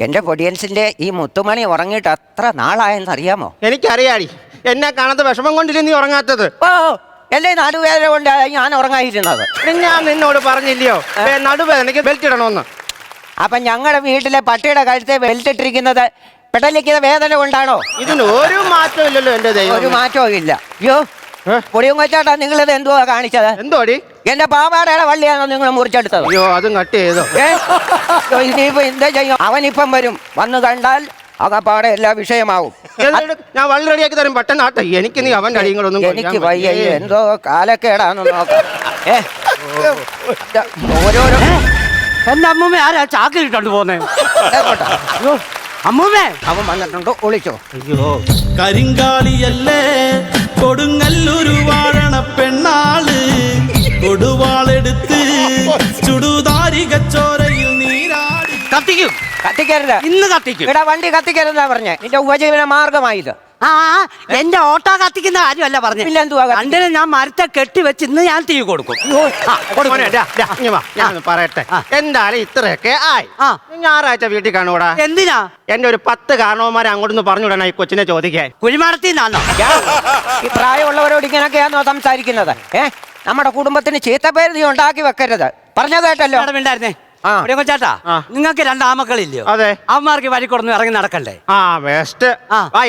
എന്റെ പൊടിയൻസിന്റെ ഈ മുത്തുമണി ഉറങ്ങിയിട്ട് എത്ര നാളായെന്ന് അറിയാമോ? എനിക്കറിയാടി, എന്നെ കാണാത്ത വിഷമം കൊണ്ടില്ല നീ ഉറങ്ങാത്തത്. ഓ എന്റെ നടുവേദന കൊണ്ട് ഞാൻ ഉറങ്ങായിരുന്നത്. ഞാൻ നിന്നോട് പറഞ്ഞില്ലയോ നടുവേദനയ്ക്ക് ബെൽറ്റ് ഇടണമെന്ന്? അപ്പൊ ഞങ്ങളുടെ വീട്ടിലെ പട്ടിയുടെ കഴുത്തെ ബെൽറ്റ് ഇട്ടിരിക്കുന്നത് പെടലിക്കുന്ന വേദന കൊണ്ടാണോ? ഇതിന് ഒരു മാറ്റവും ഇല്ലല്ലോ എന്റെ ദൈവം. ഒരു മാറ്റവും ഇല്ല. അയ്യോ പൊടിയും കൊച്ചാട്ടാ, നിങ്ങളിത് എന്തുവാ കാണിച്ചത്? എന്തോടി? എന്റെ പാവാടയുടെ വള്ളിയാണോ നിങ്ങൾ മുറിച്ചെടുത്തത്? അയ്യോ അതും കട്ട് ചെയ്തോ? ഇനിയിപ്പോ എന്താ ചെയ്യും? അവനിപ്പം വന്നു കണ്ടാൽ അകപ്പാടെ എല്ലാ വിഷയമാവും. ഞാൻ വള്ളി റെഡിയാക്കി തരും പെട്ടെന്നാട്ടെ. എനിക്ക് നീ അവന്റെ അടിയങ്ങളൊന്നും എനിക്ക് വയ്യ, എന്തോ കാലക്കേടാന്ന് നോക്കാം. ഓരോരോ എന്റെ അമ്മൂമ്മ ആരാ ചാക്കിലിട്ടോണ്ട് പോന്നേ? അമ്മൂമ്മേ അവൻ വന്നിട്ടുണ്ട്, ഒളിച്ചോ. അയ്യോ കരിങ്കാലിയല്ലേ കൊടുങ്ങല്ലൊരു വാഴണ പെണ്ണാള് കൊടുവാളെടുത്ത് ചുടുതാരികച്ചോരയിൽ നീരാടി. കത്തിക്കും. കത്തിക്കരുത്, ഇന്ന് കത്തിക്കും. ഇവിടെ വണ്ടി കത്തിക്കരുതാ പറഞ്ഞേ. നിന്റെ ഉപജീവന മാർഗമായത്. ആ എന്റെ ഓട്ടോ കത്തിക്കുന്ന കാര്യമല്ല പറഞ്ഞു. പിന്നെന്തുവാ? രണ്ടിനെ ഞാൻ മരത്തെ കെട്ടിവെച്ച് ഇന്ന് ഞാൻ തീ കൊടുക്കും. ഞാൻ പറയട്ടെ, എന്തായാലും ഇത്രയൊക്കെ ആയി. ഞായറാഴ്ച വീട്ടിൽ കാണൂടാ. എന്തിനാ? എന്റെ ഒരു 10 കാരണവന്മാരെ അങ്ങോട്ടൊന്ന് പറഞ്ഞുവിടണം ഈ കൊച്ചിനെ ചോദിക്കാൻ. കുഴിമാടത്തിന്നാണോ? ഈ പ്രായമുള്ളവരോട് ഇങ്ങനെയൊക്കെയാണോ സംസാരിക്കുന്നത്? നമ്മുടെ കുടുംബത്തിന് ചീത്തപ്പേര് നീ ഉണ്ടാക്കി വെക്കരുത്. പറഞ്ഞത് കേട്ടല്ലോ. ഉണ്ടായിരുന്നേ ആ. ചേട്ടാ, നിങ്ങൾക്ക് 2 ആമക്കളില്ലയോ? അതെ. അവന്മാർക്ക് വഴി കൊടുന്ന് ഇറങ്ങി നടക്കണ്ടേ? വേസ്റ്റ്.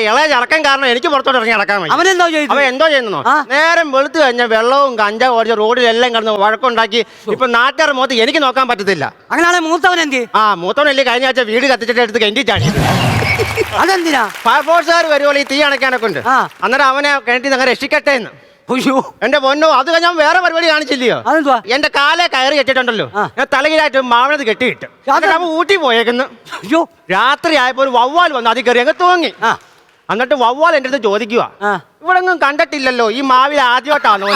ഇളയ ചടക്കം കാരണം എനിക്ക് പുറത്തോട്ട് ഇറങ്ങി നടക്കാൻ വയ്യ. അവനെന്തോ ചെയ്തു? അവൻ എന്തോ ചെയ്യുന്നോ? നേരം വെളുത്തു കഴിഞ്ഞാൽ വെള്ളവും കഞ്ചാവും ഓടിച്ച റോഡിലെല്ലാം കിടന്ന് വഴക്കുണ്ടാക്കി. ഇപ്പൊ നാട്ടുകാർ മുഖത്ത് എനിക്ക് നോക്കാൻ പറ്റത്തില്ല. അങ്ങനെയാണെ മൂത്തവൻ എന്ത്? മൂത്തവനല്ലേ കഴിഞ്ഞ ആഴ്ച വീട് കത്തിച്ചിട്ട് എടുത്ത് കിണറ്റി ചാടി. അതെന്തിനാ? ഫയർഫോഴ്സുകാർ വരുമ്പോൾ ഈ തീ അണയ്ക്കാനൊക്കെ ഉണ്ട്. അന്നേരം അവനെ കിണറ്റി അങ്ങനെ രക്ഷിക്കട്ടെ എന്ന്. എന്റെ പൊന്നോ, അത് ഞാൻ വേറെ പരിപാടി കാണിച്ചില്ലയോ? എന്റെ കാലെ കയറി കെട്ടിട്ടുണ്ടല്ലോ, ഞാൻ തലകീഴായിട്ട് മാവനത് കെട്ടിയിട്ട് അവൻ ഊട്ടി പോയേക്കുന്നു. രാത്രി ആയപ്പോ ഒരു വവ്വാൽ വന്നു, അതിൽ കയറി അങ്ങ് തൂങ്ങി. എന്നിട്ട് വവ്വാൽ എന്റെ അടുത്ത് ചോദിക്കുക, ഇവിടെ ഒന്നും കണ്ടിട്ടില്ലല്ലോ, ഈ മാവിൽ ആദ്യമായിട്ടാണോ?